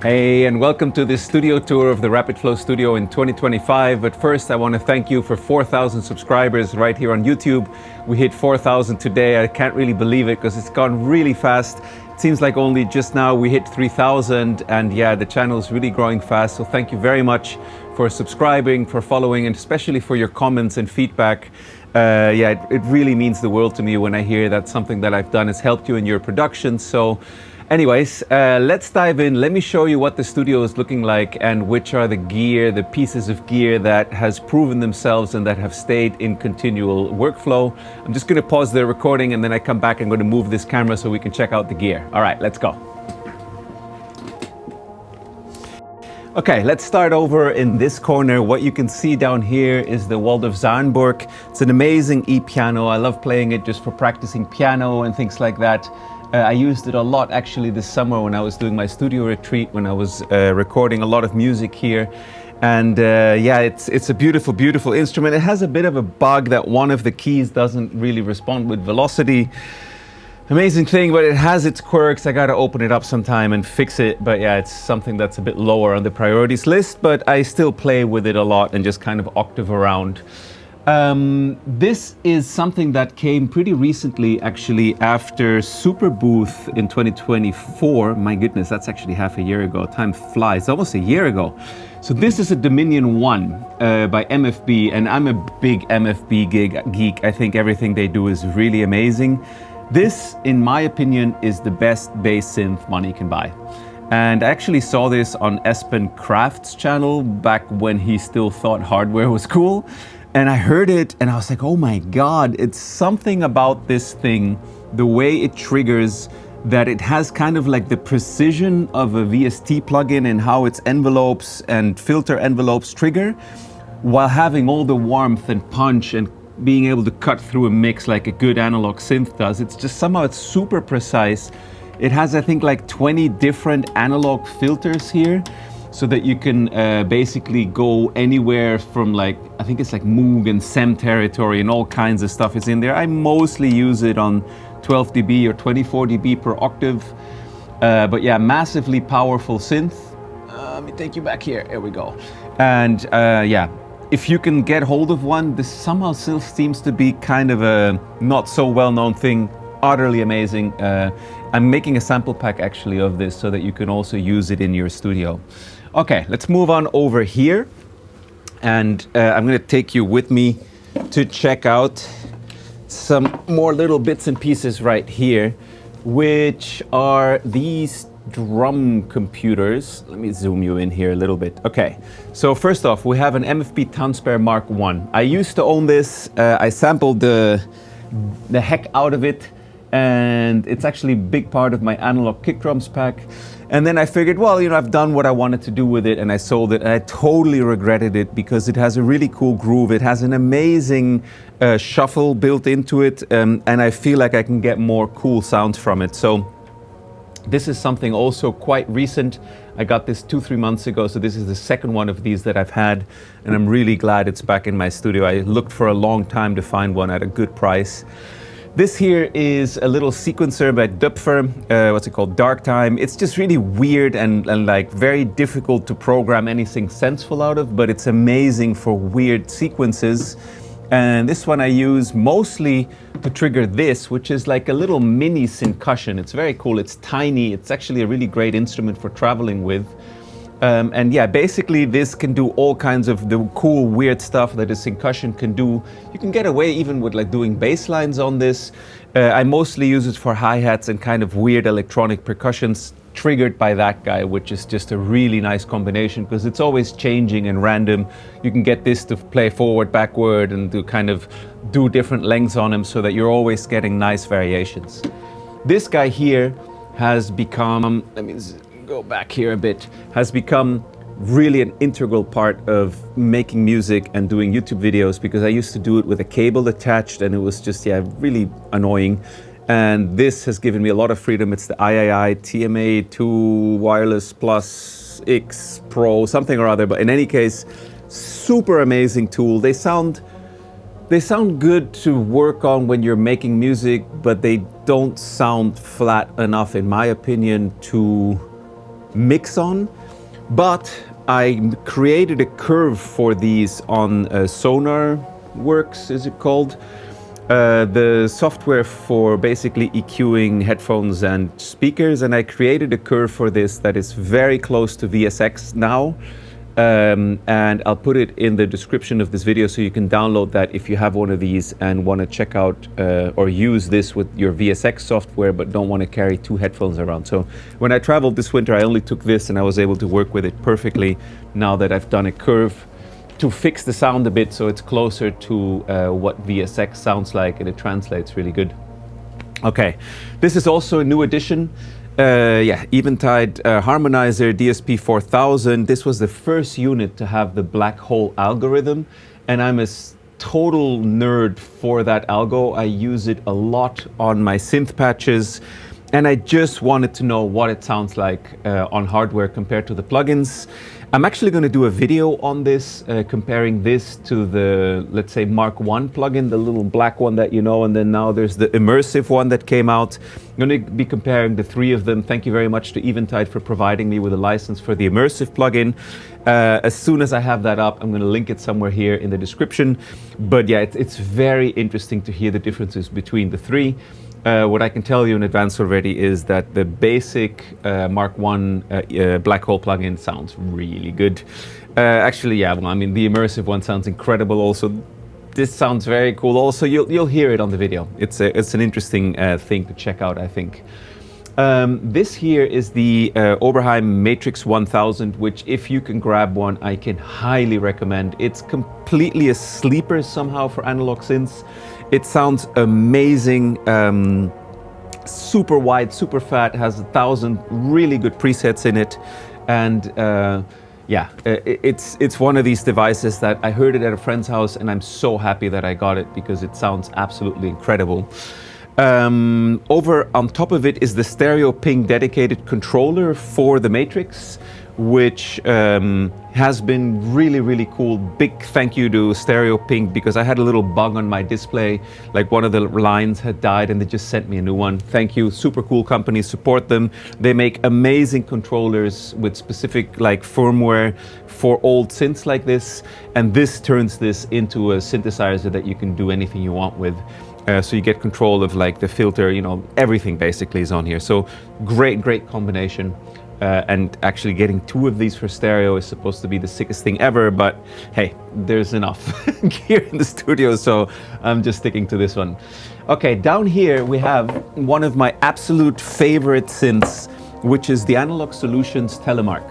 Hey, and welcome to this studio tour of the Rapid Flow Studio in 2025. But first, I want to thank you for 4,000 subscribers right here on YouTube. We hit 4,000 today. I can't really believe it because it's gone really fast. It seems like only just now we hit 3,000, and yeah, the channel is really growing fast. So thank you very much for subscribing, for following, and especially for your comments and feedback. Yeah, it really means the world to me when I hear that something that I've done has helped you in your production. So anyways, let's dive in. Let me show you what the studio is looking like and which are the pieces of gear that has proven themselves and that have stayed in continual workflow. I'm just going to pause the recording and then I come back. I'm going to move this camera so we can check out the gear. All right, let's go. Okay, let's start over in this corner. What you can see down here is the Waldorf Zahnburg. It's an amazing e-piano. I love playing it just for practicing piano and things like that. I used it a lot actually this summer when I was doing my studio retreat, when I was recording a lot of music here. And yeah, it's a beautiful, beautiful instrument. It has a bit of a bug that one of the keys doesn't really respond with velocity. Amazing thing, but it has its quirks. I gotta open it up sometime and fix it. But yeah, it's something that's a bit lower on the priorities list, but I still play with it a lot and just kind of octave around. This is something that came pretty recently, actually, after Super Booth in 2024. My goodness, that's actually half a year ago. Time flies, almost a year ago. So this is a Dominion 1 by MFB, and I'm a big MFB geek. I think everything they do is really amazing. This, in my opinion, is the best bass synth money can buy. And I actually saw this on Espen Kraft's channel back when he still thought hardware was cool. And I heard it and I was like, oh my God, it's something about this thing, the way it triggers, that it has kind of like the precision of a VST plugin and how its envelopes and filter envelopes trigger, while having all the warmth and punch and being able to cut through a mix like a good analog synth does. It's just somehow it's super precise. It has, I think, like 20 different analog filters here, so that you can basically go anywhere from, like, I think it's like Moog and SEM territory and all kinds of stuff is in there. I mostly use it on 12 dB or 24 dB per octave. But yeah, massively powerful synth. Let me take you back here. Here we go. And yeah, if you can get hold of one, this somehow still seems to be kind of a not so well-known thing. Utterly amazing. I'm making a sample pack actually of this so that you can also use it in your studio. Okay, let's move on over here. And I'm gonna take you with me to check out some more little bits and pieces right here, which are these drum computers. Let me zoom you in here a little bit. Okay, so first off, we have an MFB Tanzbär Mark 1. I used to own this. I sampled the heck out of it, and it's actually a big part of my analog kick drums pack. And then I figured, well, you know, I've done what I wanted to do with it, and I sold it, and I totally regretted it because it has a really cool groove. It has an amazing shuffle built into it, and I feel like I can get more cool sounds from it. So this is something also quite recent. I got this 2-3 months ago, so this is the second one of these that I've had, and I'm really glad it's back in my studio. I looked for a long time to find one at a good price. This here is a little sequencer by Dupfer, what's it called, Dark Time. It's just really weird and like very difficult to program anything senseful out of, but it's amazing for weird sequences. And this one I use mostly to trigger this, which is like a little mini syncussion. It's very cool, it's tiny, it's actually a really great instrument for traveling with. And yeah, basically this can do all kinds of the cool, weird stuff that a syncussion can do. You can get away even with like doing bass lines on this. I mostly use it for hi-hats and kind of weird electronic percussions triggered by that guy, which is just a really nice combination because it's always changing and random. You can get this to play forward, backward, and to kind of do different lengths on them so that you're always getting nice variations. This guy here has become, let me go back here a bit, has become really an integral part of making music and doing YouTube videos, because I used to do it with a cable attached and it was just, yeah, really annoying. And this has given me a lot of freedom. It's the III TMA2 Wireless Plus X Pro, something or other, but in any case, super amazing tool. They sound good to work on when you're making music, but they don't sound flat enough, in my opinion, to mix on, but I created a curve for these on SonarWorks, is it called? The software for basically EQing headphones and speakers, and I created a curve for this that is very close to VSX now. And I'll put it in the description of this video so you can download that if you have one of these and want to check out or use this with your VSX software but don't want to carry two headphones around. So when I traveled this winter, I only took this and I was able to work with it perfectly now that I've done a curve to fix the sound a bit so it's closer to what VSX sounds like, and it translates really good. Okay, this is also a new addition. Eventide Harmonizer DSP 4000. This was the first unit to have the black hole algorithm, and I'm a total nerd for that algo. I use it a lot on my synth patches, and I just wanted to know what it sounds like on hardware compared to the plugins. I'm actually going to do a video on this, comparing this to the, let's say, Mark I plugin, the little black one that you know, and then now there's the immersive one that came out. I'm going to be comparing the three of them. Thank you very much to Eventide for providing me with a license for the immersive plugin. As soon as I have that up, I'm going to link it somewhere here in the description. But yeah, it's very interesting to hear the differences between the three. What I can tell you in advance already is that the basic Mark I black hole plugin sounds really good. Actually, yeah, well, I mean, the immersive one sounds incredible also. This sounds very cool also. You'll hear it on the video. It's an interesting thing to check out, I think. This here is the Oberheim Matrix 1000, which if you can grab one, I can highly recommend. It's completely a sleeper somehow for analog synths. It sounds amazing, super wide, super fat, has 1,000 really good presets in it. And yeah, it's one of these devices that I heard it at a friend's house and I'm so happy that I got it because it sounds absolutely incredible. Over on top of it is the stereo ping dedicated controller for the Matrix, which has been really, really cool. Big thank you to Stereo Ping, because I had a little bug on my display, like one of the lines had died and they just sent me a new one. Thank you, super cool company, support them. They make amazing controllers with specific like firmware for old synths like this, and this turns this into a synthesizer that you can do anything you want with. So you get control of like the filter, you know, everything basically is on here. So great, great combination. And actually getting two of these for stereo is supposed to be the sickest thing ever, but hey, there's enough gear in the studio, so I'm just sticking to this one. Okay, down here we have one of my absolute favorite synths, which is the Analog Solutions Telemark.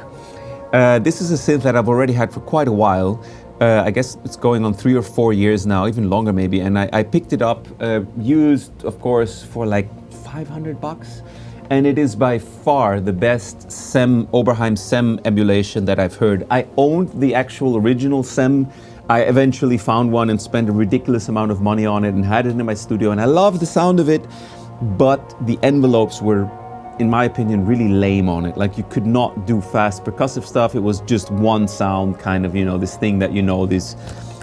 This is a synth that I've already had for quite a while. I guess it's going on 3 or 4 years now, even longer maybe, and I picked it up, used of course for like 500 bucks. And it is by far the best Oberheim SEM emulation that I've heard. I owned the actual original SEM. I eventually found one and spent a ridiculous amount of money on it and had it in my studio, and I love the sound of it, but the envelopes were, in my opinion, really lame on it. Like, you could not do fast percussive stuff. It was just one sound, kind of, you know, this thing that, you know, these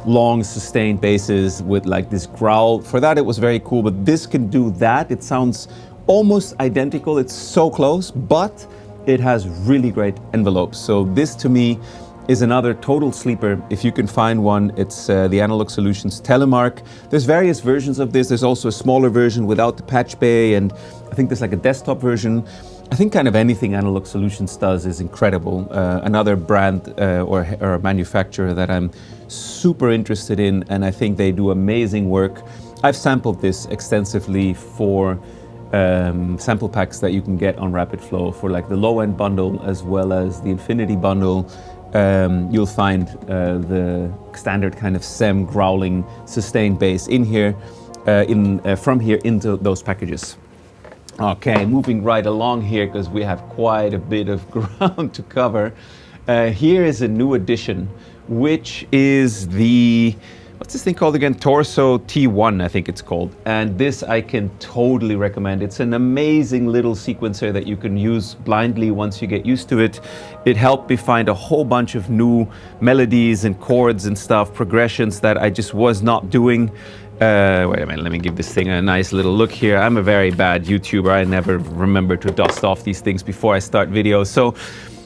long sustained basses with like this growl. For that it was very cool, but this can do that. It sounds almost identical, it's so close, but it has really great envelopes. So this to me is another total sleeper. If you can find one, it's the Analog Solutions Telemark. There's various versions of this. There's also a smaller version without the patch bay, and I think there's like a desktop version. I think kind of anything Analog Solutions does is incredible. Another brand or a manufacturer that I'm super interested in, and I think they do amazing work. I've sampled this extensively for sample packs that you can get on Rapid Flow for like the low-end bundle as well as the Infinity bundle. You'll find the standard kind of SEM growling sustained bass in here, from here into those packages. Okay, moving right along here because we have quite a bit of ground to cover. Here is a new addition, which is the, what's this thing called again? Torso T1, I think it's called. And this I can totally recommend. It's an amazing little sequencer that you can use blindly once you get used to it. It helped me find a whole bunch of new melodies and chords and stuff, progressions that I just was not doing. Wait a minute, let me give this thing a nice little look here. I'm a very bad YouTuber. I never remember to dust off these things before I start videos. So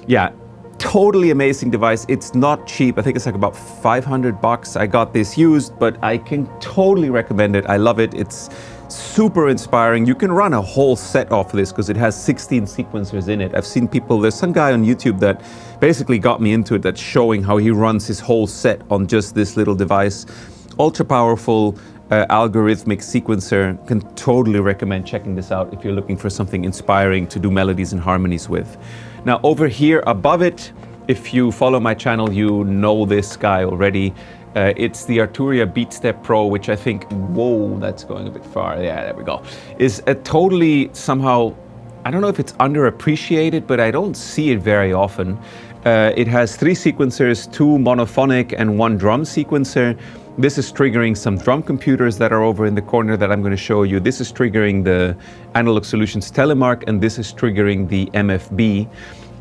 Yeah, totally amazing device. It's not cheap. I think it's like about 500 bucks. I got this used, but I can totally recommend it. I love it. It's super inspiring. You can run a whole set off this because it has 16 sequencers in it. I've seen people, there's some guy on YouTube that basically got me into it, that's showing how he runs his whole set on just this little device. Ultra powerful, algorithmic sequencer. Can totally recommend checking this out if you're looking for something inspiring to do melodies and harmonies with. Now over here above it, if you follow my channel, you know this guy already. It's the Arturia BeatStep Pro, which I think, whoa, that's going a bit far. Yeah, there we go. Is a totally somehow, I don't know if it's underappreciated, but I don't see it very often. It has 3 sequencers, 2 monophonic and 1 drum sequencer. This is triggering some drum computers that are over in the corner that I'm going to show you. This is triggering the Analog Solutions Telemark, and this is triggering the MFB.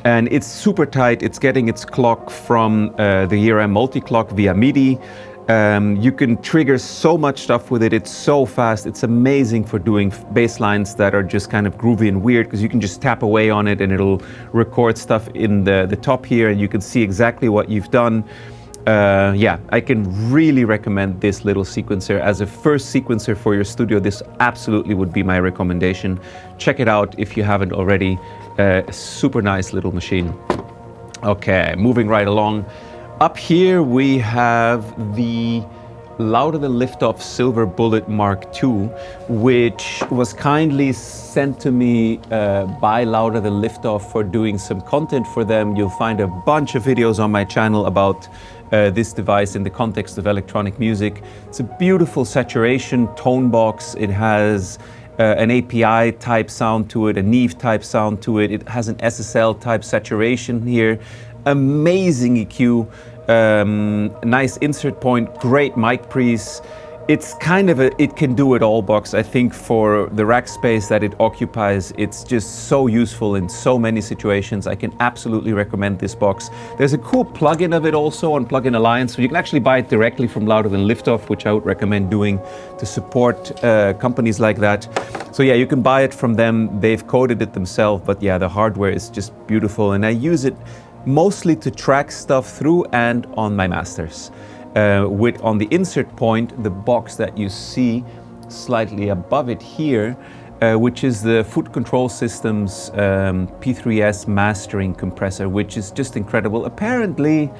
And it's super tight. It's getting its clock from the ERM multi-clock via MIDI. You can trigger so much stuff with it. It's so fast. It's amazing for doing bass lines that are just kind of groovy and weird, because you can just tap away on it and it'll record stuff in the top here, and you can see exactly what you've done. Yeah, I can really recommend this little sequencer as a first sequencer for your studio. This absolutely would be my recommendation. Check it out if you haven't already. Super nice little machine. Okay, moving right along. Up here we have the Louder Than Liftoff Silver Bullet Mark II, which was kindly sent to me by Louder Than Liftoff for doing some content for them. You'll find a bunch of videos on my channel about this device in the context of electronic music. It's a beautiful saturation tone box. It has an API type sound to it, a Neve type sound to it. It has an SSL type saturation here. Amazing EQ, nice insert point, great mic pre's. It's kind of a it can do it all box. I think for the rack space that it occupies, it's just so useful in so many situations. I can absolutely recommend this box. There's a cool plugin of it also on Plugin Alliance, so you can actually buy it directly from Louder Than Liftoff, which I would recommend doing to support companies like that. So yeah, you can buy it from them. They've coded it themselves, but yeah, the hardware is just beautiful, and I use it mostly to track stuff through and on my masters. With on the insert point, the box that you see slightly above it here, which is the Foot Control System's P3S mastering compressor, which is just incredible. Apparently,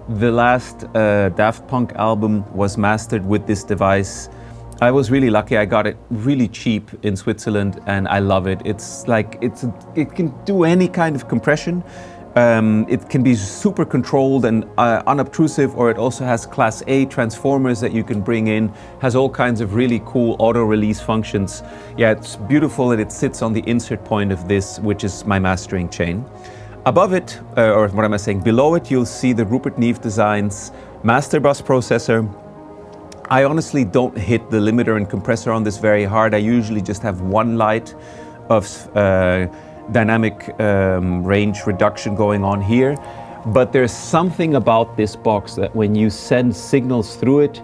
the last Daft Punk album was mastered with this device. I was really lucky. I got it really cheap in Switzerland, and I love it. It's like it can do any kind of compression. It can be super controlled and unobtrusive, or it also has Class A transformers that you can bring in, has all kinds of really cool auto-release functions. Yeah, it's beautiful, and it sits on the insert point of this, which is my mastering chain. Above it, or what am I saying, below it, you'll see the Rupert Neve Designs master bus processor. I honestly don't hit the limiter and compressor on this very hard. I usually just have one light of dynamic range reduction going on here, but there's something about this box that when you send signals through it,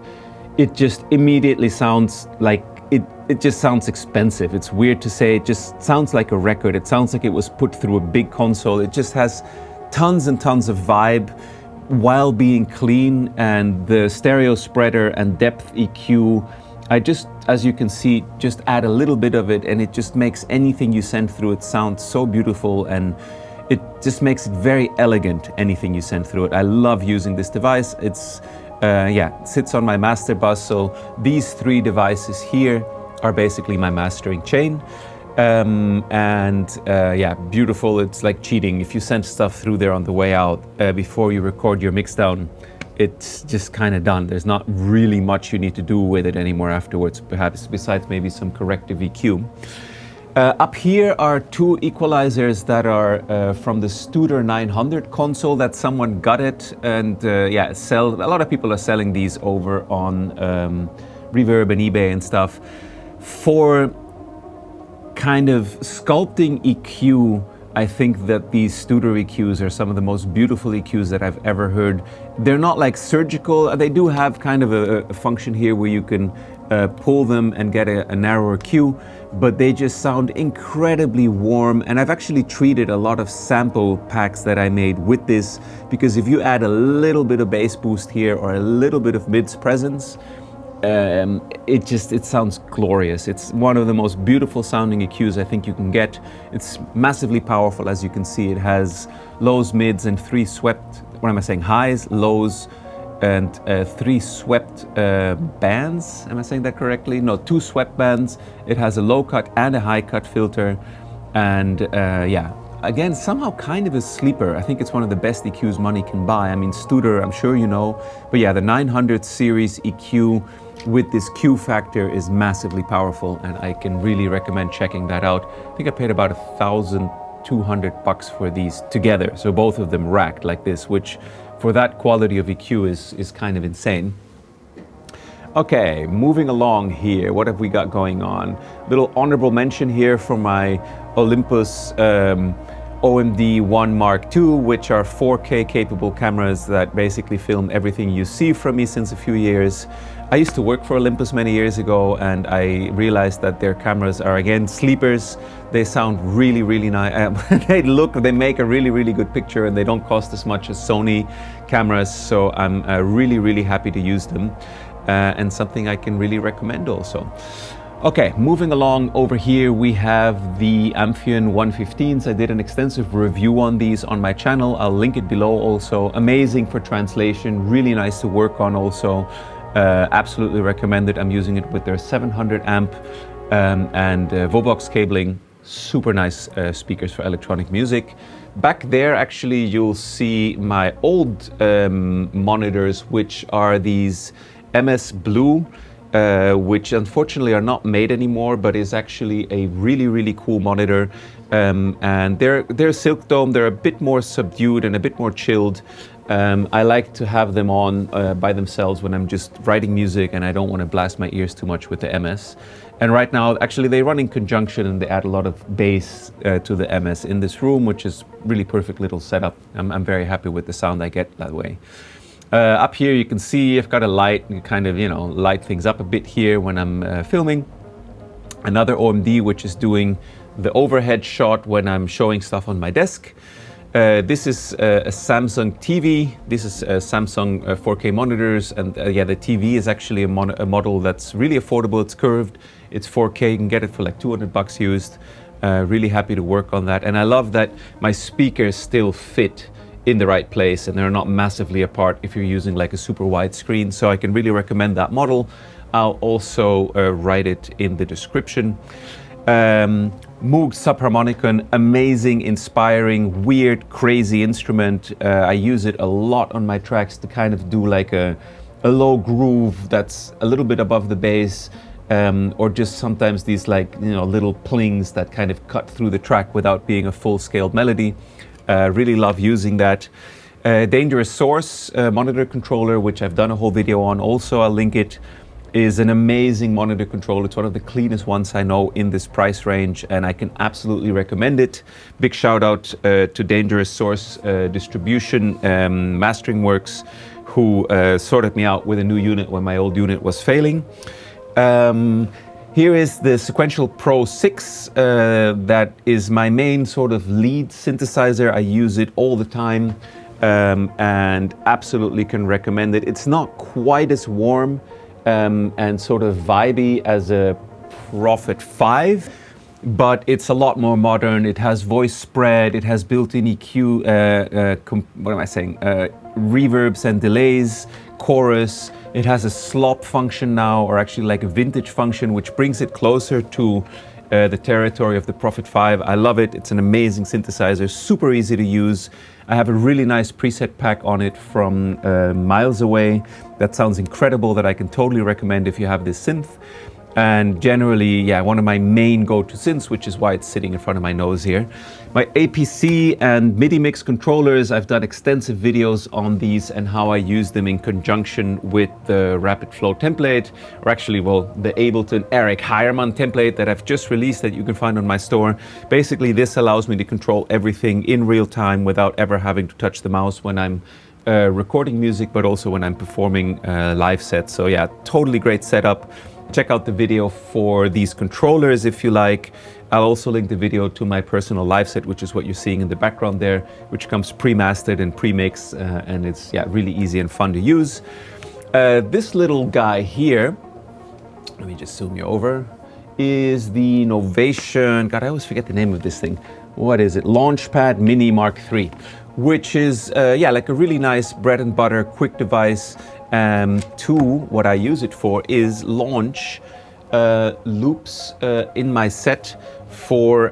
it just immediately sounds like it just sounds expensive. It's weird to say, it just sounds like a record. It sounds like it was put through a big console. It just has tons and tons of vibe while being clean, and the stereo spreader and depth EQ, I just, as you can see, just add a little bit of it, and it just makes anything you send through it sound so beautiful, and it just makes it very elegant, anything you send through it. I love using this device. It's, yeah, it sits on my master bus, so these 3 devices here are basically my mastering chain. Yeah, beautiful. It's like cheating. If you send stuff through there on the way out, before you record your mixdown, it's just kind of done. There's not really much you need to do with it anymore afterwards, perhaps, besides maybe some corrective EQ. Up here are 2 equalizers that are from the Studer 900 console that someone got it, and yeah, a lot of people are selling these over on Reverb and eBay and stuff for kind of sculpting EQ I think that these Studer EQs are some of the most beautiful EQs that I've ever heard. They're not like surgical. They do have kind of a function here where you can pull them and get a narrower Q, but they just sound incredibly warm. And I've actually treated a lot of sample packs that I made with this, because if you add a little bit of bass boost here or a little bit of mids presence, it sounds glorious. It's one of the most beautiful sounding EQs I think you can get. It's massively powerful, as you can see. It has lows, mids, and 3 swept, what am I saying, highs, lows, and 3 swept bands. Am I saying that correctly? No, 2 swept bands. It has a low cut and a high cut filter. And yeah, again, somehow kind of a sleeper. I think it's one of the best EQs money can buy. I mean, Studer, I'm sure you know, but yeah, the 900 series EQ with this Q factor is massively powerful, and I can really recommend checking that out. I think I paid about $1,200 for these together, so both of them racked like this, which for that quality of EQ is kind of insane. Okay, moving along here, what have we got going on? Little honorable mention here for my Olympus OMD 1 Mark II, which are 4K capable cameras that basically film everything you see from me since a few years. I used to work for Olympus many years ago, and I realized that their cameras are, again, sleepers. They sound really, really nice. They make a really, really good picture, and they don't cost as much as Sony cameras. So I'm really, really happy to use them, and something I can really recommend also. Okay, moving along over here, we have the Amphion 115s. I did an extensive review on these on my channel. I'll link it below also. Amazing for translation, really nice to work on also. Absolutely recommend it. I'm using it with their 700 amp and Vobox cabling. Super nice speakers for electronic music. Back there, actually, you'll see my old monitors, which are these MS Blue, which unfortunately are not made anymore, but is actually a really, really cool monitor. And they're Silk Dome. They're a bit more subdued and a bit more chilled. I like to have them on by themselves when I'm just writing music and I don't want to blast my ears too much with the MS. And right now, actually, they run in conjunction and they add a lot of bass to the MS in this room, which is really perfect little setup. I'm very happy with the sound I get that way. Up here, you can see I've got a light and kind of, light things up a bit here when I'm filming. Another OMD, which is doing the overhead shot when I'm showing stuff on my desk. This is a Samsung TV. This is Samsung 4K monitors, and yeah, the TV is actually a model that's really affordable. It's curved, it's 4K. You can get it for like $200 used. Really happy to work on that, and I love that my speakers still fit in the right place and they're not massively apart if you're using like a super wide screen. So I can really recommend that model. I'll also write it in the description. Moog Subharmonicon, amazing, inspiring, weird, crazy instrument. I use it a lot on my tracks to kind of do like a low groove that's a little bit above the bass, or just sometimes these like, little plings that kind of cut through the track without being a full-scaled melody. Really love using that. Dangerous Source monitor controller, which I've done a whole video on also, I'll link it, is an amazing monitor controller. It's one of the cleanest ones I know in this price range, and I can absolutely recommend it. Big shout out to Dangerous Source Distribution Mastering Works, who sorted me out with a new unit when my old unit was failing. Here is the Sequential Pro 6. That is my main sort of lead synthesizer. I use it all the time, and absolutely can recommend it. It's not quite as warm and sort of vibey as a Prophet 5, but it's a lot more modern. It has voice spread, it has built-in EQ, reverbs and delays, chorus. It has a slop function now, or actually like a vintage function, which brings it closer to the territory of the Prophet 5. I love it. It's an amazing synthesizer, super easy to use. I have a really nice preset pack on it from Miles Away that sounds incredible, that I can totally recommend if you have this synth. And generally, yeah, one of my main go-to synths, which is why it's sitting in front of my nose here. My APC and MIDI mix controllers, I've done extensive videos on these and how I use them in conjunction with the Rapid Flow template, or actually, well, the Ableton Eric Heiermann template that I've just released that you can find on my store. Basically, this allows me to control everything in real time without ever having to touch the mouse when I'm recording music, but also when I'm performing live sets. So yeah, totally great setup. Check out the video for these controllers if you like. I'll also link the video to my personal live set, which is what you're seeing in the background there, which comes pre-mastered and pre-mixed, and it's really easy and fun to use. This little guy here, let me just zoom you over, is the Novation, God, I always forget the name of this thing. What is it? Launchpad Mini Mark III, which is like a really nice bread and butter quick device. What I use it for is launch loops in my set for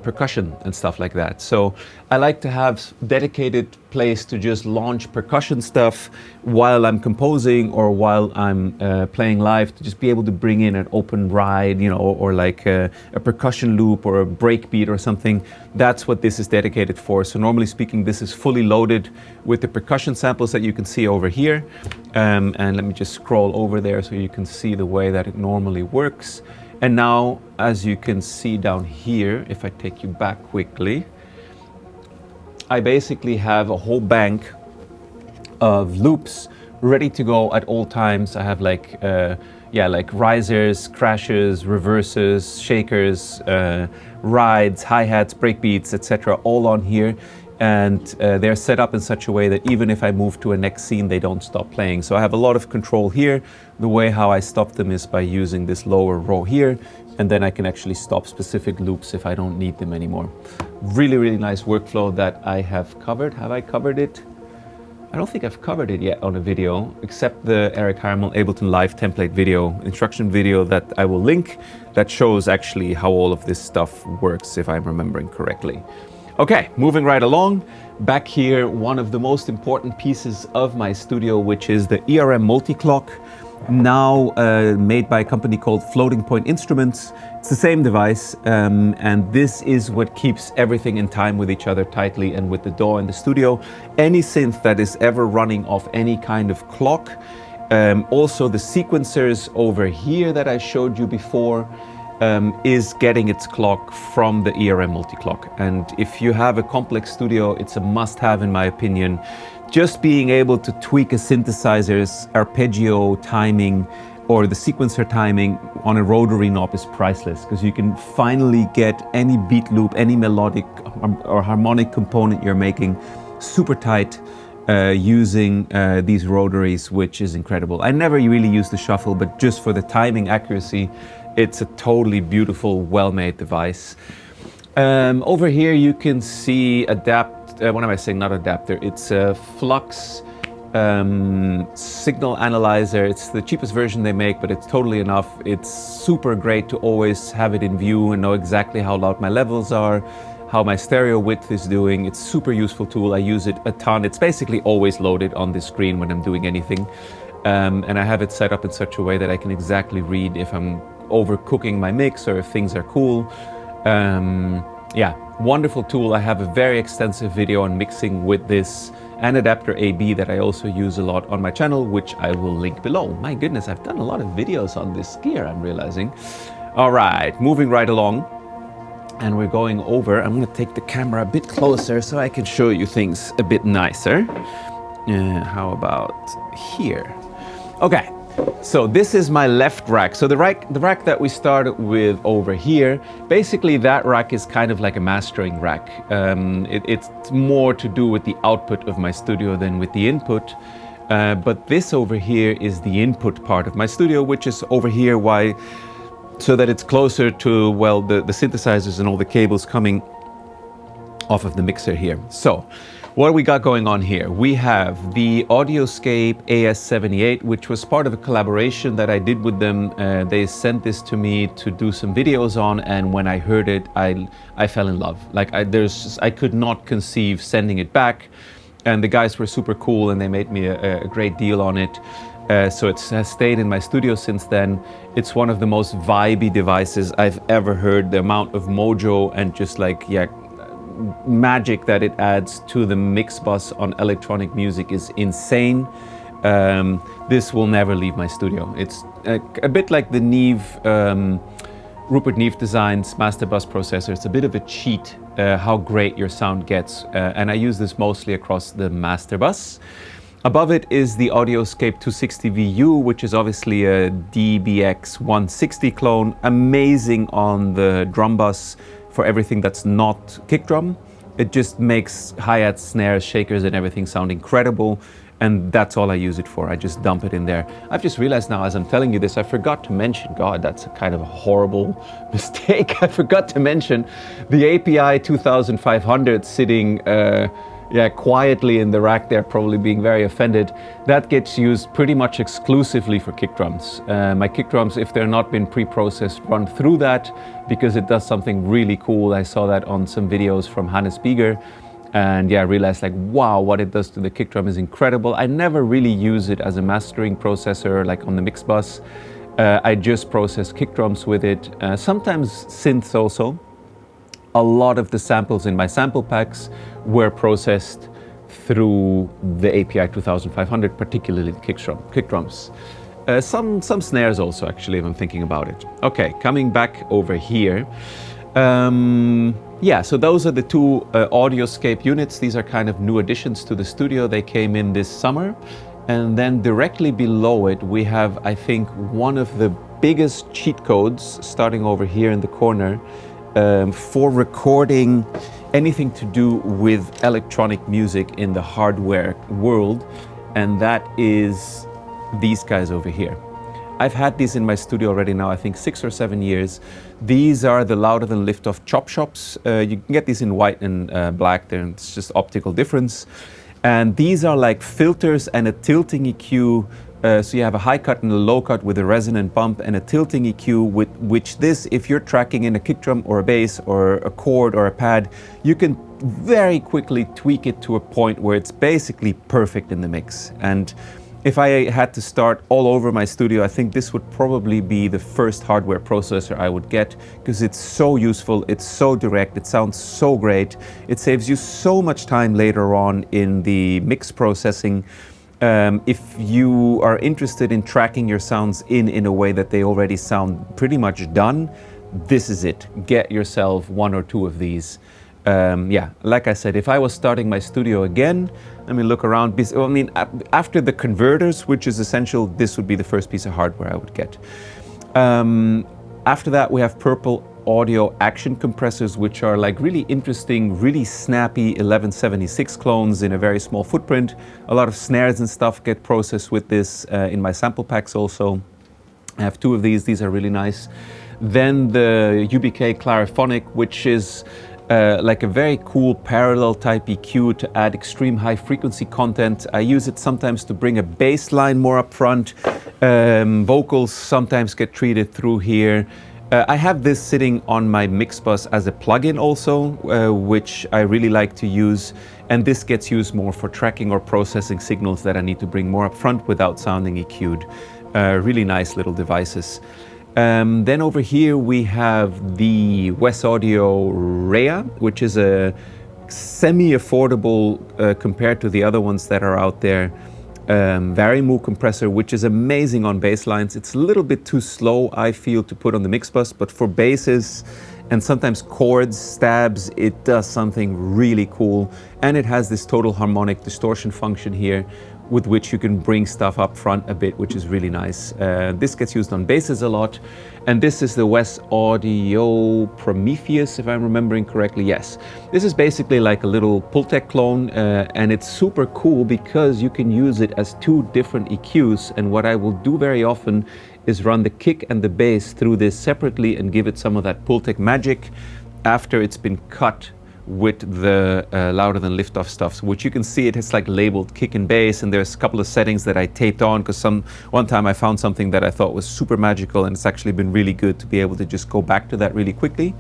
percussion and stuff like that. So I like to have dedicated place to just launch percussion stuff while I'm composing or while I'm playing live, to just be able to bring in an open ride, you know, or like a percussion loop or a breakbeat or something. That's what this is dedicated for. So normally speaking, this is fully loaded with the percussion samples that you can see over here. And let me just scroll over there so you can see the way that it normally works. And now, as you can see down here, if I take you back quickly, I basically have a whole bank of loops ready to go at all times. I have like risers, crashes, reverses, shakers, rides, hi-hats, breakbeats, etc. all on here. And they're set up in such a way that even if I move to a next scene, they don't stop playing. So I have a lot of control here. The way how I stop them is by using this lower row here, and then I can actually stop specific loops if I don't need them anymore. Really, really nice workflow that I have covered. Have I covered it? I don't think I've covered it yet on a video, except the Eric Heiermann Ableton Live template video, instruction video that I will link, that shows actually how all of this stuff works, if I'm remembering correctly. Okay, moving right along. Back here, one of the most important pieces of my studio, which is the ERM multi-clock, now made by a company called Floating Point Instruments. It's the same device, and this is what keeps everything in time with each other tightly and with the DAW in the studio. Any synth that is ever running off any kind of clock, also the sequencers over here that I showed you before, is getting its clock from the ERM multi-clock. And if you have a complex studio, it's a must-have in my opinion. Just being able to tweak a synthesizer's arpeggio timing or the sequencer timing on a rotary knob is priceless, because you can finally get any beat loop, any melodic or harmonic component you're making super tight using these rotaries, which is incredible. I never really use the shuffle, but just for the timing accuracy, it's a totally beautiful, well-made device. Over here you can see what am I saying? Not adapter. It's a Flux signal analyzer. It's the cheapest version they make, but it's totally enough. It's super great to always have it in view and know exactly how loud my levels are, how my stereo width is doing. It's a super useful tool. I use it a ton. It's basically always loaded on the screen when I'm doing anything. And I have it set up in such a way that I can exactly read if I'm overcooking my mix or if things are cool. Yeah, wonderful tool. I have a very extensive video on mixing with this and adapter AB that I also use a lot on my channel, which I will link below. My goodness, I've done a lot of videos on this gear, I'm realizing. All right, moving right along. And we're going over, I'm gonna take the camera a bit closer so I can show you things a bit nicer. How about here? Okay. So this is my left rack. So the rack that we started with over here, basically that rack is kind of like a mastering rack. It's more to do with the output of my studio than with the input. But this over here is the input part of my studio, which is over here so that it's closer to, well, the synthesizers and all the cables coming off of the mixer here. So what we got going on here? We have the Audioscape AS78, which was part of a collaboration that I did with them. They sent this to me to do some videos on, and when I heard it, I fell in love. Like I could not conceive sending it back, and the guys were super cool and they made me a great deal on it. So it has stayed in my studio since then. It's one of the most vibey devices I've ever heard. The amount of mojo and just like, yeah, magic that it adds to the mix bus on electronic music is insane. This will never leave my studio. It's a bit like the Neve, Rupert Neve Designs Master Bus processor. It's a bit of a cheat how great your sound gets. And I use this mostly across the Master Bus. Above it is the Audioscape 260VU, which is obviously a DBX 160 clone. Amazing on the drum bus for everything that's not kick drum. It just makes hi-hats, snares, shakers and everything sound incredible. And that's all I use it for. I just dump it in there. I've just realized now as I'm telling you this, I forgot to mention, God, that's a kind of a horrible mistake. I forgot to mention the API 2500 sitting quietly in the rack there, probably being very offended. That gets used pretty much exclusively for kick drums. My kick drums, if they're not been pre-processed, run through that because it does something really cool. I saw that on some videos from Hannes Bieger. And yeah, I realized like, wow, what it does to the kick drum is incredible. I never really use it as a mastering processor, like on the mix bus. I just process kick drums with it. Sometimes synths also. A lot of the samples in my sample packs were processed through the API 2500, particularly the kick drums. Some snares also, actually, if I'm thinking about it. Okay, coming back over here. Yeah, so those are the two Audioscape units. These are kind of new additions to the studio. They came in this summer. And then directly below it, we have, I think, one of the biggest cheat codes, starting over here in the corner, for recording anything to do with electronic music in the hardware world. And that is these guys over here. I've had these in my studio already now, I think 6 or 7 years. These are the Louder Than Liftoff chop shops. You can get these in white and black. It's just optical difference. And these are like filters and a tilting EQ. So you have a high cut and a low cut with a resonant bump and a tilting EQ, with which this, if you're tracking in a kick drum or a bass or a chord or a pad, you can very quickly tweak it to a point where it's basically perfect in the mix. And if I had to start all over my studio, I think this would probably be the first hardware processor I would get, because it's so useful, it's so direct, it sounds so great, it saves you so much time later on in the mix processing. If you are interested in tracking your sounds in a way that they already sound pretty much done, this is it. Get yourself 1 or 2 of these. Yeah, like I said, if I was starting my studio again, let me look around. I mean, after the converters, which is essential, this would be the first piece of hardware I would get. After that, we have Purple Audio Action compressors, which are like really interesting, really snappy 1176 clones in a very small footprint. A lot of snares and stuff get processed with this in my sample packs also. I have 2 of these. These are really nice. Then the UBK Clariphonic, which is like a very cool parallel type EQ to add extreme high frequency content. I use it sometimes to bring a bass line more up front. Vocals sometimes get treated through here. I have this sitting on my mix bus as a plugin also, which I really like to use. And this gets used more for tracking or processing signals that I need to bring more up front without sounding EQ'd. Really nice little devices. Then over here we have the Wes Audio Rhea, which is a semi-affordable compared to the other ones that are out there. Varimu compressor, which is amazing on bass lines. It's a little bit too slow, I feel, to put on the mix bus, but for basses and sometimes chords, stabs, it does something really cool. And it has this total harmonic distortion function here, with which you can bring stuff up front a bit, which is really nice. This gets used on basses a lot. And this is the Wes Audio Prometheus, if I'm remembering correctly. Yes, this is basically like a little Pultec clone, and it's super cool because you can use it as 2 different EQs. And what I will do very often is run the kick and the bass through this separately and give it some of that Pultec magic after it's been cut with the Louder Than Liftoff stuff, which you can see it's like labeled kick and bass, and there's a couple of settings that I taped on because one time I found something that I thought was super magical, and it's actually been really good to be able to just go back to that really quickly.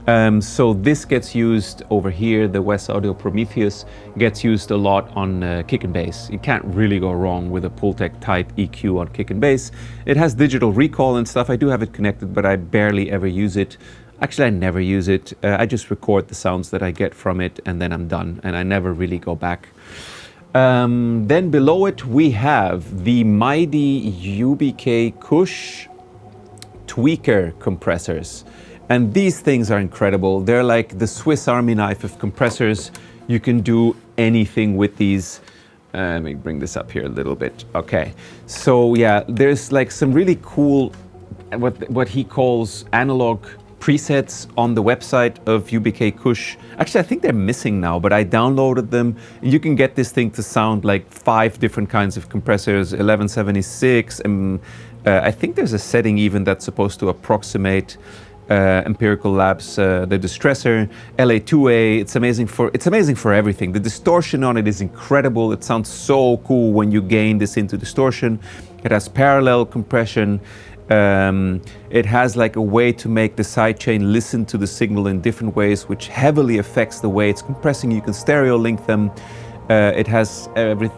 So this gets used over here, the West Audio Prometheus gets used a lot on kick and bass. You can't really go wrong with a Pultec type EQ on kick and bass. It has digital recall and stuff. I do have it connected, but I barely ever use it. Actually, I never use it. I just record the sounds that I get from it and then I'm done, and I never really go back. Then below it we have the mighty UBK Kush Tweaker compressors. And these things are incredible. They're like the Swiss Army knife of compressors. You can do anything with these. Let me bring this up here a little bit. Okay, so yeah, there's like some really cool, what he calls analog presets on the website of UBK Kush. Actually, I think they're missing now, but I downloaded them. You can get this thing to sound like 5 different kinds of compressors, 1176, and I think there's a setting even that's supposed to approximate Empirical Labs, the Distressor, LA2A. It's amazing for everything. The distortion on it is incredible. It sounds so cool when you gain this into distortion. It has parallel compression. It has like a way to make the sidechain listen to the signal in different ways, which heavily affects the way it's compressing. You can stereo link them. It has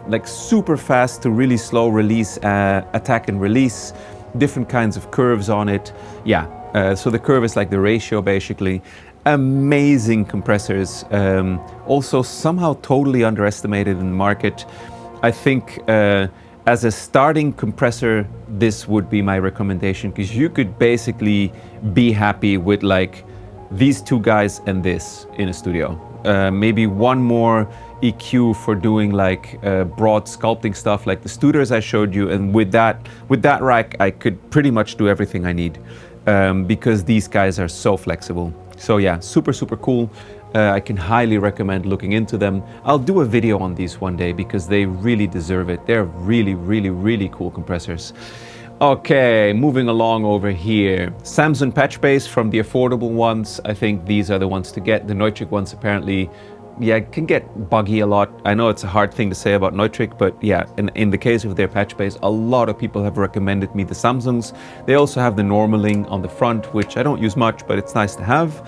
like super fast to really slow release, attack and release, different kinds of curves on it. Yeah. So the curve is like the ratio, basically. Amazing compressors. Also somehow totally underestimated in the market. I think as a starting compressor, this would be my recommendation, because you could basically be happy with like these 2 guys and this in a studio. Maybe one more EQ for doing like broad sculpting stuff like the Saturators I showed you, and with that rack I could pretty much do everything I need. Because these guys are so flexible. So yeah, super cool. I can highly recommend looking into them. I'll do a video on these one day because they really deserve it. They're really cool compressors. Okay, moving along over here. Samson patch bass from the affordable ones. I think these are the ones to get. The Neutrik ones apparently, yeah, can get buggy a lot. I know it's a hard thing to say about Neutrik, but yeah, in the case of their patch bass, a lot of people have recommended me the Samsungs. They also have the Normaling on the front, which I don't use much, but it's nice to have.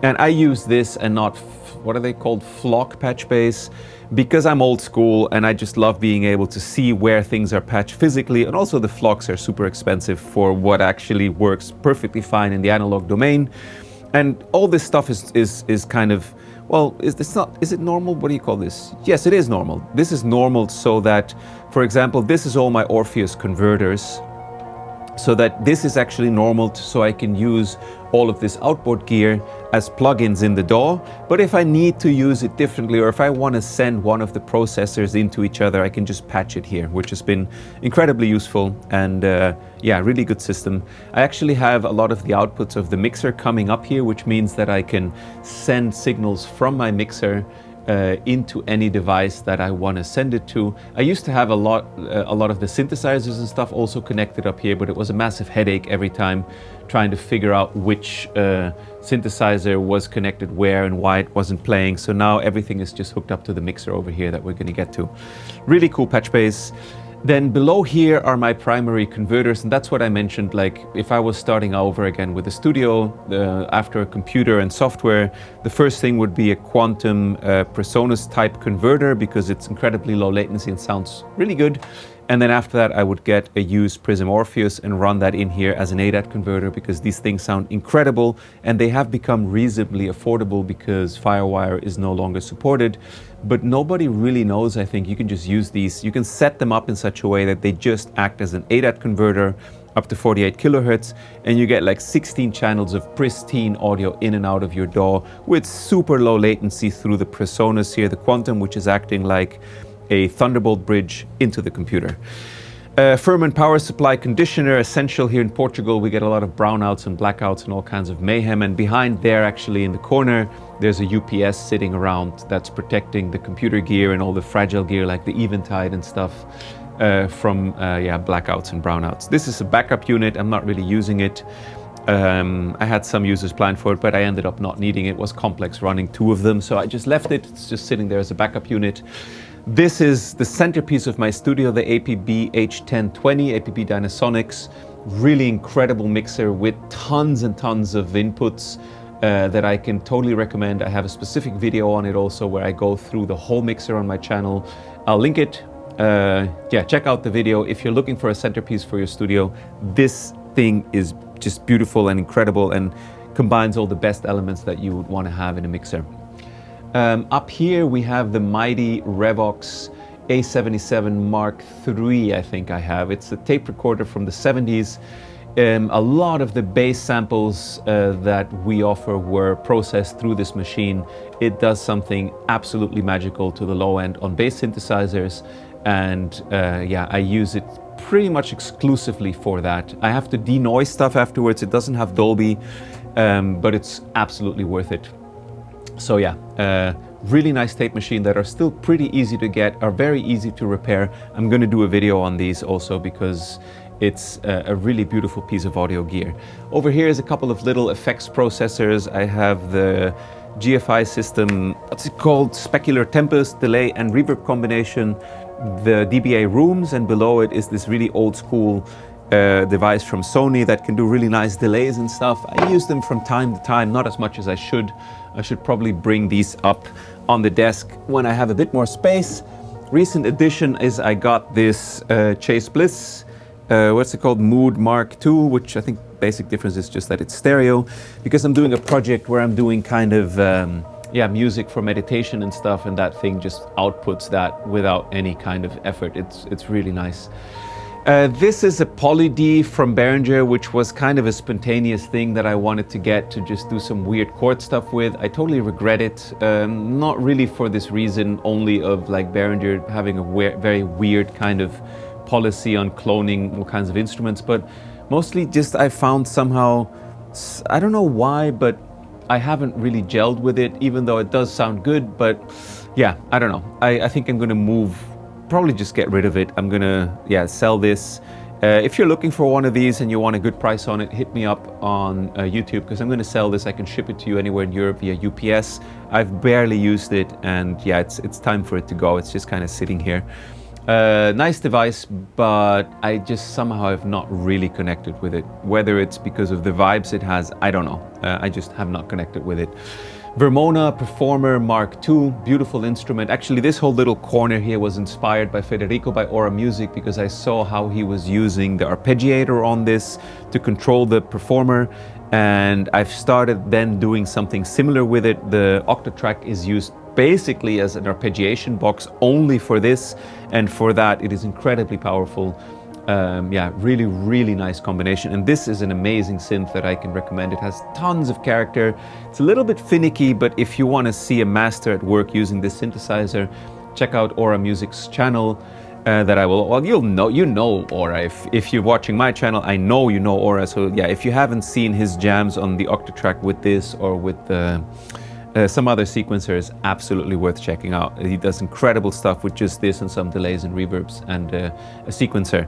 And I use this and not, what are they called, flock patch bass, because I'm old school and I just love being able to see where things are patched physically. And also the flocks are super expensive for what actually works perfectly fine in the analog domain. And all this stuff is kind of, well, is it normal? What do you call this? Yes, it is normal. This is normal so that, for example, this is all my Orpheus converters. So that this is actually normal, so I can use all of this outboard gear as plugins in the DAW. But if I need to use it differently, or if I want to send one of the processors into each other, I can just patch it here, which has been incredibly useful. And yeah, really good system. I actually have a lot of the outputs of the mixer coming up here, which means that I can send signals from my mixer into any device that I want to send it to. I used to have a lot of the synthesizers and stuff also connected up here, but it was a massive headache every time trying to figure out which synthesizer was connected where and why it wasn't playing. So now everything is just hooked up to the mixer over here that we're going to get to. Really cool patch bass. Then below here are my primary converters, and that's what I mentioned, like if I was starting over again with a studio, after a computer and software, the first thing would be a Quantum Presonus type converter, because it's incredibly low latency and sounds really good. And then after that I would get a used Prism Orpheus and run that in here as an ADAT converter, because these things sound incredible and they have become reasonably affordable because FireWire is no longer supported. But nobody really knows, I think. You can just use these. You can set them up in such a way that they just act as an ADAT converter up to 48 kilohertz, and you get like 16 channels of pristine audio in and out of your DAW with super low latency through the Presonus here, the Quantum, which is acting like a Thunderbolt bridge into the computer. Furman power supply conditioner, essential here in Portugal. We get a lot of brownouts and blackouts and all kinds of mayhem. And behind there, actually in the corner, there's a UPS sitting around that's protecting the computer gear and all the fragile gear like the Eventide and stuff from blackouts and brownouts. This is a backup unit. I'm not really using it. I had some users planned for it, but I ended up not needing it. It was complex running 2 of them, so I just left it. It's just sitting there as a backup unit. This is the centerpiece of my studio, the APB H1020, APB Dynasonics. Really incredible mixer with tons and tons of inputs. that I can totally recommend. I have a specific video on it also where I go through the whole mixer on my channel. I'll link it. Yeah, check out the video. If you're looking for a centerpiece for your studio, this thing is just beautiful and incredible and combines all the best elements that you would want to have in a mixer. Up here we have the mighty Revox A77 Mark III, I think I have. It's a tape recorder from the 70s. A lot of the bass samples that we offer were processed through this machine. It does something absolutely magical to the low end on bass synthesizers, and yeah, I use it pretty much exclusively for that. I have to denoise stuff afterwards. It doesn't have Dolby, but it's absolutely worth it. So yeah, really nice tape machine that are still pretty easy to get, are very easy to repair. I'm going to do a video on these also because it's a really beautiful piece of audio gear. Over here is a couple of little effects processors. I have the GFI system, what's it called? Specular Tempest, delay and reverb combination, the DBA rooms, and below it is this really old school device from Sony that can do really nice delays and stuff. I use them from time to time, not as much as I should. I should probably bring these up on the desk when I have a bit more space. Recent addition is I got this Chase Bliss, what's it called, Mood Mark II, which I think basic difference is just that it's stereo, because I'm doing a project where I'm doing kind of yeah, music for meditation and stuff, and that thing just outputs that without any kind of effort. It's really nice. This is a Poly D from Behringer, which was kind of a spontaneous thing that I wanted to get to just do some weird chord stuff with. I totally regret it, not really for this reason only of like Behringer having a very weird kind of policy on cloning all kinds of instruments, but mostly just I found somehow, I don't know why, but I haven't really gelled with it, even though it does sound good. But yeah, I don't know. I think I'm gonna move, probably just get rid of it. I'm gonna, yeah, sell this. If you're looking for one of these and you want a good price on it, hit me up on YouTube, because I'm gonna sell this. I can ship it to you anywhere in Europe via UPS. I've barely used it, and yeah, it's time for it to go. It's just kind of sitting here. Nice device, but I just somehow have not really connected with it. Whether it's because of the vibes it has, I don't know. I just have not connected with it. Vermona Performer Mark II, beautiful instrument. Actually, this whole little corner here was inspired by Federico by Aura Music, because I saw how he was using the arpeggiator on this to control the Performer, and I've started then doing something similar with it. The Octatrack is used basically as an arpeggiation box only for this, and for that it is incredibly powerful. Yeah, really, really nice combination. And this is an amazing synth that I can recommend. It has tons of character. It's a little bit finicky, but if you want to see a master at work using this synthesizer, check out Aura Music's channel. That I will, well, you know Aura. If you're watching my channel, I know you know Aura. So yeah, if you haven't seen his jams on the Octatrack with this or with some other sequencers, absolutely worth checking out. He does incredible stuff with just this and some delays and reverbs and a sequencer.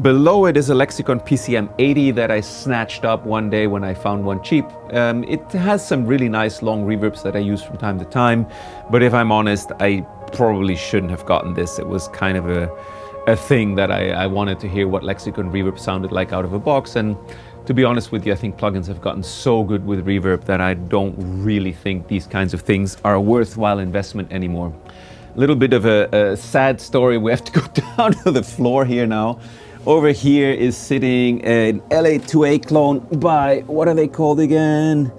Below it is a Lexicon PCM80 that I snatched up one day when I found one cheap. It has some really nice long reverbs that I use from time to time, but if I'm honest, I probably shouldn't have gotten this. It was kind of a thing that I wanted to hear what Lexicon reverb sounded like out of a box, and to be honest with you, I think plugins have gotten so good with reverb that I don't really think these kinds of things are a worthwhile investment anymore. A little bit of a sad story. We have to go down to the floor here now. Over here is sitting an LA2A clone by, what are they called again?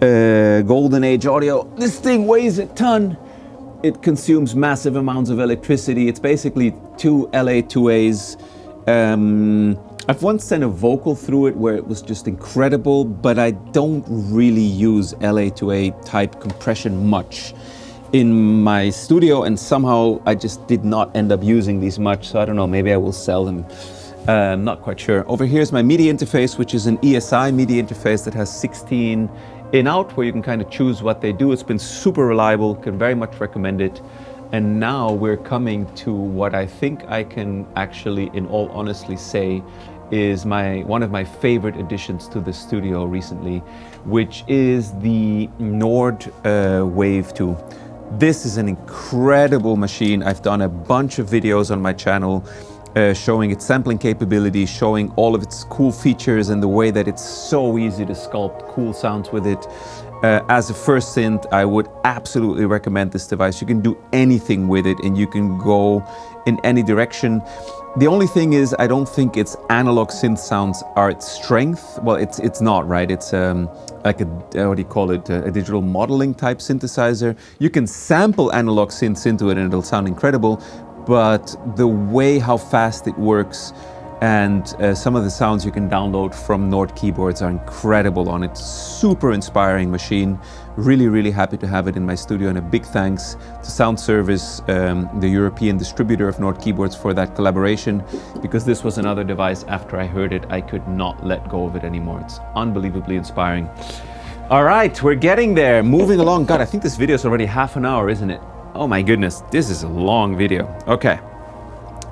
Golden Age Audio. This thing weighs a ton. It consumes massive amounts of electricity. It's basically two LA2As. I've once sent a vocal through it where it was just incredible, but I don't really use LA2A type compression much in my studio, and somehow I just did not end up using these much, so I don't know, maybe I will sell them. I'm not quite sure. Over here is my MIDI interface, which is an ESI MIDI interface that has 16 in-out, where you can kind of choose what they do. It's been super reliable, can very much recommend it. And now we're coming to what I think I can actually, in all honesty, say is one of my favorite additions to the studio recently, which is the Nord Wave 2. This is an incredible machine. I've done a bunch of videos on my channel showing its sampling capability, showing all of its cool features and the way that it's so easy to sculpt cool sounds with it. As a first synth, I would absolutely recommend this device. You can do anything with it and you can go in any direction. The only thing is, I don't think its analog synth sounds are its strength. Well, it's not, right? It's like a, what do you call it, a digital modeling type synthesizer. You can sample analog synths into it and it'll sound incredible, but the way how fast it works and some of the sounds you can download from Nord keyboards are incredible on it. Super inspiring machine. Really, really happy to have it in my studio, and a big thanks to Sound Service, the European distributor of Nord keyboards, for that collaboration, because this was another device after I heard it, I could not let go of it anymore. It's unbelievably inspiring. All right, we're getting there, moving along. God, I think this video is already half an hour, isn't it? Oh my goodness, this is a long video. Okay.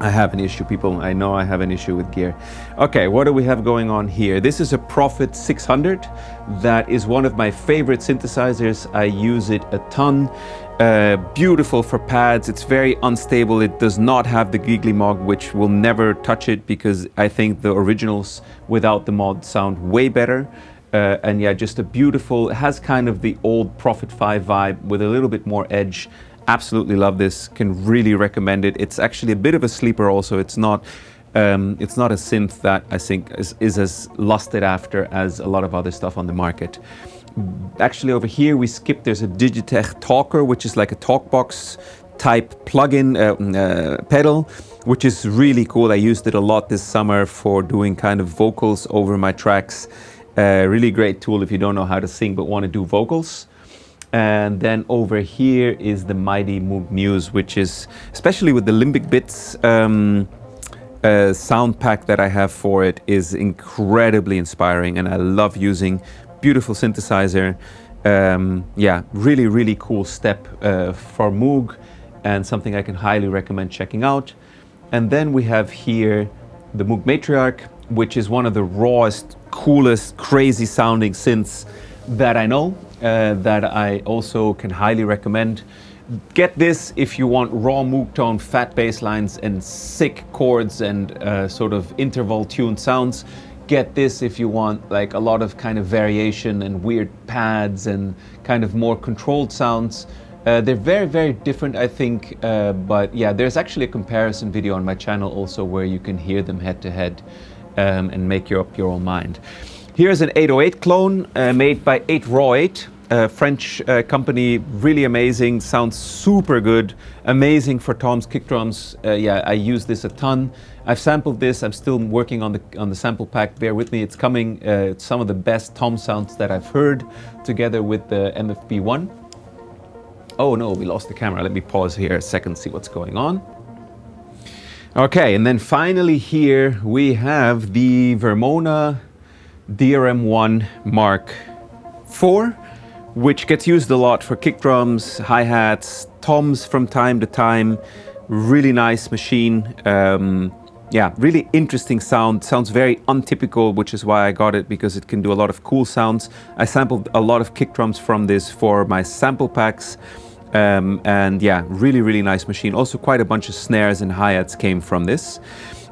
I have an issue, people. I know I have an issue with gear. Okay, what do we have going on here? This is a Prophet 600. That is one of my favorite synthesizers. I use it a ton. Beautiful for pads. It's very unstable. It does not have the Giggly Mod, which will never touch it, because I think the originals without the mod sound way better. And yeah, just a beautiful, it has kind of the old Prophet 5 vibe with a little bit more edge. Absolutely love this, can really recommend it. It's actually a bit of a sleeper also. It's not a synth that I think is as lusted after as a lot of other stuff on the market. Actually over here we skipped, there's a Digitech Talker, which is like a talkbox type plug-in pedal, which is really cool. I used it a lot this summer for doing kind of vocals over my tracks. Really great tool if you don't know how to sing but want to do vocals. And then over here is the mighty Moog Muse, which is, especially with the Limbic Bits sound pack that I have for it, is incredibly inspiring, and I love using. Beautiful synthesizer. Yeah, really, really cool step for Moog, and something I can highly recommend checking out. And then we have here the Moog Matriarch, which is one of the rawest, coolest, crazy sounding synths that I know. That I also can highly recommend. Get this if you want raw Moog tone, fat bass lines and sick chords and sort of interval tuned sounds. Get this if you want like a lot of kind of variation and weird pads and kind of more controlled sounds. They're very, very different, I think, but yeah, there's actually a comparison video on my channel also where you can hear them head to head and make up your own mind. Here's an 808 clone made by 8raw8, a French company, really amazing, sounds super good, amazing for toms, kick drums. Yeah, I use this a ton. I've sampled this, I'm still working on the sample pack, bear with me, it's coming. It's some of the best tom sounds that I've heard, together with the MFB1. Oh no, we lost the camera. Let me pause here a second, see what's going on. Okay, and then finally here we have the Vermona DRM-1 Mark IV, which gets used a lot for kick drums, hi-hats, toms from time to time. Really nice machine. Yeah, really interesting sound. Sounds very untypical, which is why I got it, because it can do a lot of cool sounds. I sampled a lot of kick drums from this for my sample packs. And yeah, really, really nice machine. Also quite a bunch of snares and hi-hats came from this.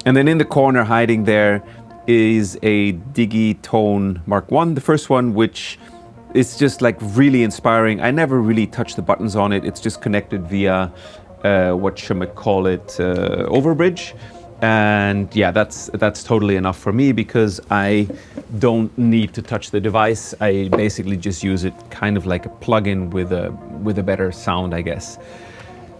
And then in the corner hiding there is a Digitone Mark I, the first one, which is just like really inspiring. I never really touched the buttons on it. It's just connected via overbridge. And yeah, that's totally enough for me, because I don't need to touch the device. I basically just use it kind of like a plug-in with a better sound, I guess.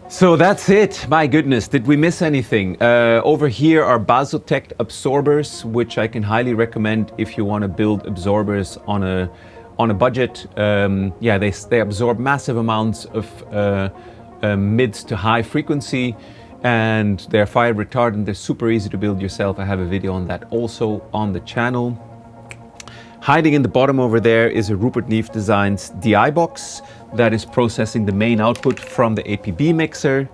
So that's it. My goodness, did we miss anything? Over here are Basotec absorbers, which I can highly recommend if you want to build absorbers on a budget. Yeah, they absorb massive amounts of mid to high frequency, and they're fire retardant. They're super easy to build yourself. I have a video on that also on the channel. Hiding in the bottom over there is a Rupert Neve Designs DI box that is processing the main output from the APB mixer.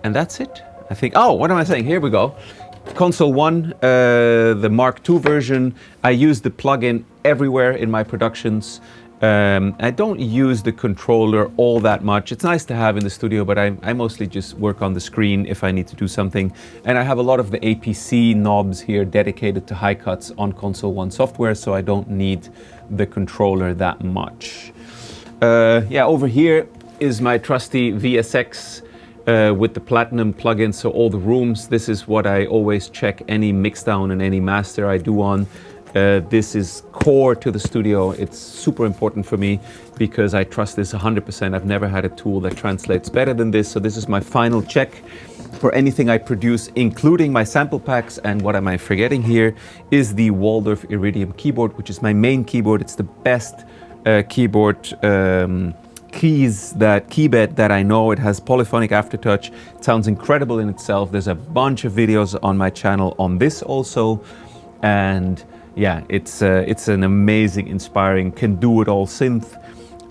And that's it, I think. Oh, what am I saying? Here we go. Console 1, the Mark II version. I use the plugin everywhere in my productions. I don't use the controller all that much. It's nice to have in the studio, but I mostly just work on the screen if I need to do something. And I have a lot of the APC knobs here dedicated to high cuts on Console 1 software, so I don't need the controller that much. Yeah, over here is my trusty VSX with the Platinum plugin, so all the rooms. This is what I always check any mixdown and any master I do on. This is core to the studio. It's super important for me because I trust this 100%. I've never had a tool that translates better than this. So this is my final check for anything I produce, including my sample packs. And what am I forgetting here is the Waldorf Iridium keyboard, which is my main keyboard. It's the best keyboard keybed that I know. It has polyphonic aftertouch. It sounds incredible in itself. There's a bunch of videos on my channel on this also. And yeah, it's an amazing, inspiring, can do it all synth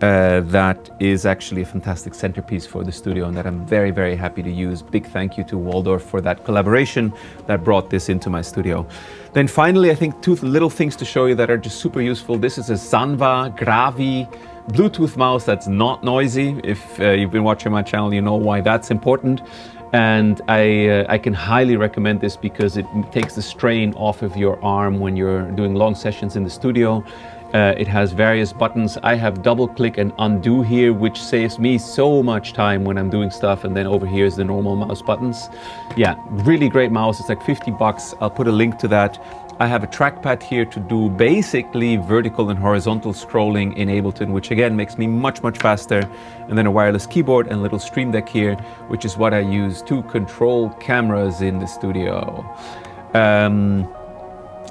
that is actually a fantastic centerpiece for the studio and that I'm very, very happy to use. Big thank you to Waldorf for that collaboration that brought this into my studio. Then finally, I think two little things to show you that are just super useful. This is a Sanwa Gravi Bluetooth mouse that's not noisy. If you've been watching my channel, you know why that's important. And I can highly recommend this because it takes the strain off of your arm when you're doing long sessions in the studio. It has various buttons. I have double click and undo here, which saves me so much time when I'm doing stuff. And then over here is the normal mouse buttons. Yeah, really great mouse. It's like 50 bucks. I'll put a link to that. I have a trackpad here to do basically vertical and horizontal scrolling in Ableton, which again makes me much, much faster. And then a wireless keyboard and a little Stream Deck here, which is what I use to control cameras in the studio.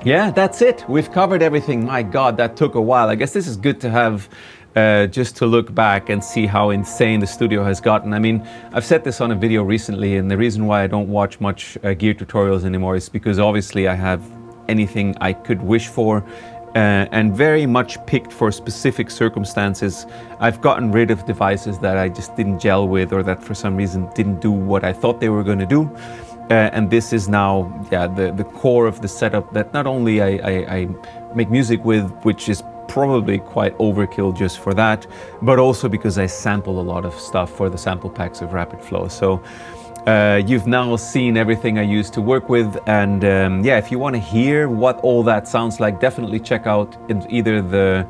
Yeah, that's it. We've covered everything. My God, that took a while. I guess this is good to have just to look back and see how insane the studio has gotten. I mean, I've said this on a video recently, and the reason why I don't watch much gear tutorials anymore is because obviously I have anything I could wish for and very much picked for specific circumstances. I've gotten rid of devices that I just didn't gel with or that for some reason didn't do what I thought they were going to do. And this is now the core of the setup that not only I make music with, which is probably quite overkill just for that, but also because I sample a lot of stuff for the sample packs of Rapid Flow. So you've now seen everything I use to work with, and yeah, if you want to hear what all that sounds like, definitely check out either the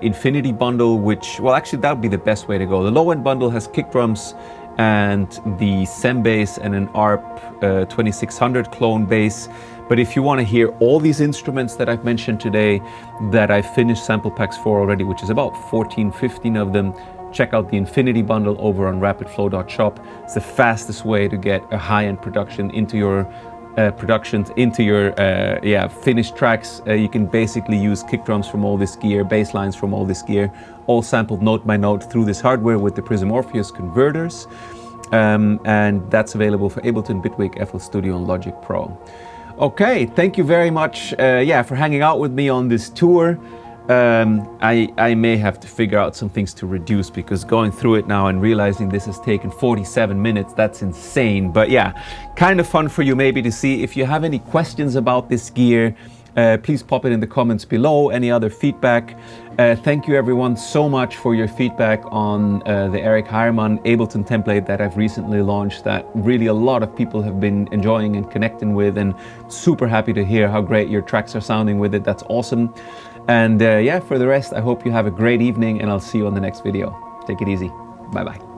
Infinity bundle, which, well, actually that would be the best way to go. The low-end bundle has kick drums and the SEM bass and an ARP 2600 clone bass. But if you want to hear all these instruments that I've mentioned today that I finished sample packs for already, which is about 14, 15 of them, check out the Infinity bundle over on rapidflow.shop. It's the fastest way to get a high-end production into your finished tracks. You can basically use kick drums from all this gear, bass lines from all this gear, all sampled note by note through this hardware with the Prism Orpheus converters. And that's available for Ableton, Bitwig, FL Studio, and Logic Pro. Okay, thank you very much for hanging out with me on this tour. I may have to figure out some things to reduce because going through it now and realizing this has taken 47 minutes, that's insane. But yeah, kind of fun for you maybe to see. If you have any questions about this gear, please pop it in the comments below. Any other feedback. Thank you everyone so much for your feedback on the Eric Heiermann Ableton template that I've recently launched, that really a lot of people have been enjoying and connecting with, and super happy to hear how great your tracks are sounding with it. That's awesome. And yeah, for the rest, I hope you have a great evening, and I'll see you on the next video. Take it easy. Bye-bye.